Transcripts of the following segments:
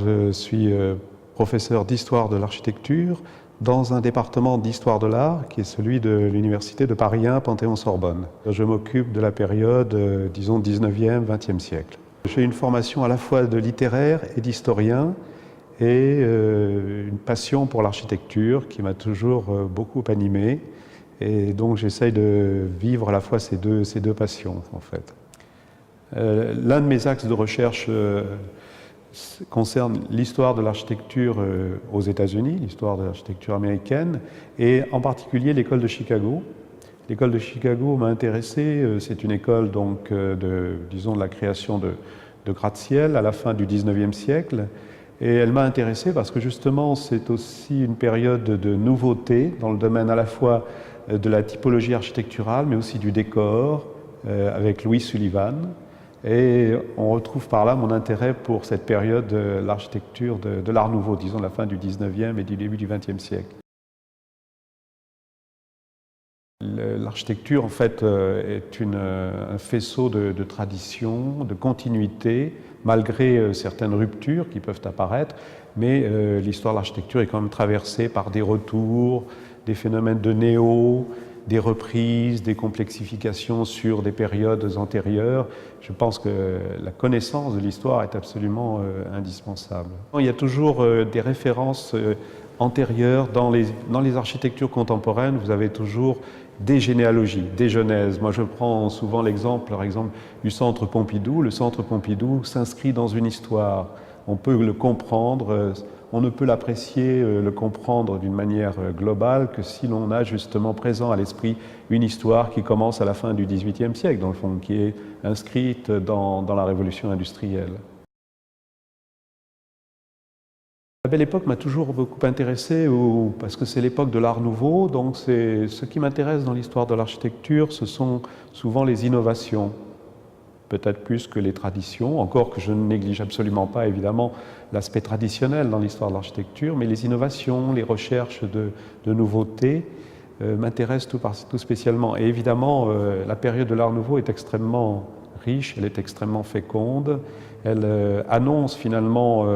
je suis professeur d'histoire de l'architecture dans un département d'histoire de l'art qui est celui de l'Université de Paris 1 Panthéon-Sorbonne. Je m'occupe de la période, disons, 19e, 20e siècle. J'ai une formation à la fois de littéraire et d'historien et une passion pour l'architecture qui m'a toujours beaucoup animé. Et donc j'essaye de vivre à la fois ces deux passions, en fait. L'un de mes axes de recherche concerne l'histoire de l'architecture aux États-Unis, l'histoire de l'architecture américaine, et en particulier l'école de Chicago. L'école de Chicago m'a intéressé, c'est une école donc disons de la création de gratte-ciel à la fin du 19e siècle, et elle m'a intéressé parce que justement c'est aussi une période de nouveauté dans le domaine à la fois de la typologie architecturale, mais aussi du décor, avec Louis Sullivan. Et on retrouve par là mon intérêt pour cette période de l'architecture de l'Art Nouveau, disons la fin du 19e et du début du 20e siècle. L'architecture, en fait, est un faisceau de traditions, de continuité, malgré certaines ruptures qui peuvent apparaître, mais l'histoire de l'architecture est quand même traversée par des retours, des phénomènes de néo, des reprises, des complexifications sur des périodes antérieures. Je pense que la connaissance de l'histoire est absolument indispensable. Il y a toujours des références antérieures dans les architectures contemporaines. Vous avez toujours des généalogies, des genèses. Moi, je prends souvent l'exemple, par exemple, du Centre Pompidou. Le Centre Pompidou s'inscrit dans une histoire. On peut le comprendre. On ne peut l'apprécier, le comprendre d'une manière globale que si l'on a justement présent à l'esprit une histoire qui commence à la fin du XVIIIe siècle, dans le fond, qui est inscrite dans la révolution industrielle. La Belle Époque m'a toujours beaucoup intéressé parce que c'est l'époque de l'Art Nouveau, donc ce qui m'intéresse dans l'histoire de l'architecture, ce sont souvent les innovations. Peut-être plus que les traditions, encore que je ne néglige absolument pas évidemment l'aspect traditionnel dans l'histoire de l'architecture, mais les innovations, les recherches de nouveautés m'intéressent tout spécialement. Et évidemment, la période de l'Art Nouveau est extrêmement riche, elle est extrêmement féconde, elle annonce finalement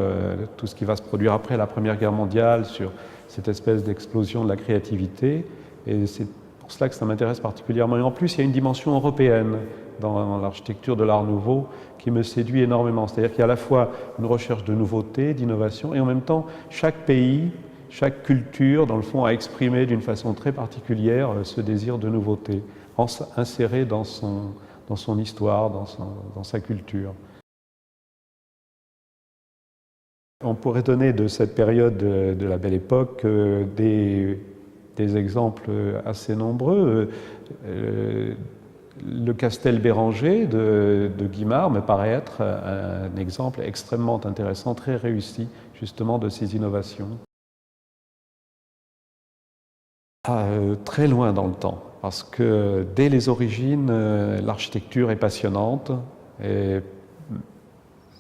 tout ce qui va se produire après la Première Guerre mondiale sur cette espèce d'explosion de la créativité, et c'est pour cela que ça m'intéresse particulièrement. Et en plus, il y a une dimension européenne dans l'architecture de l'Art Nouveau qui me séduit énormément. C'est-à-dire qu'il y a à la fois une recherche de nouveauté, d'innovation, et en même temps, chaque pays, chaque culture, dans le fond, a exprimé d'une façon très particulière ce désir de nouveauté, inséré dans son histoire, dans sa culture. On pourrait donner de cette période de la Belle Époque des exemples assez nombreux. Le Castel Béranger de Guimard me paraît être un exemple extrêmement intéressant, très réussi, justement, de ces innovations. Très loin dans le temps, parce que dès les origines, l'architecture est passionnante. Et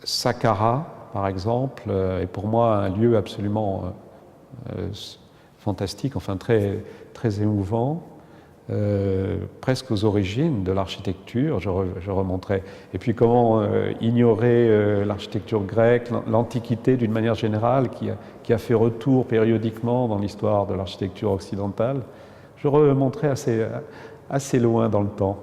Saqqara, par exemple, est pour moi un lieu absolument fantastique, enfin très, très émouvant. Presque aux origines de l'architecture, je remonterai. Et puis comment ignorer l'architecture grecque, l'Antiquité d'une manière générale, qui a fait retour périodiquement dans l'histoire de l'architecture occidentale. Je remonterai assez loin dans le temps.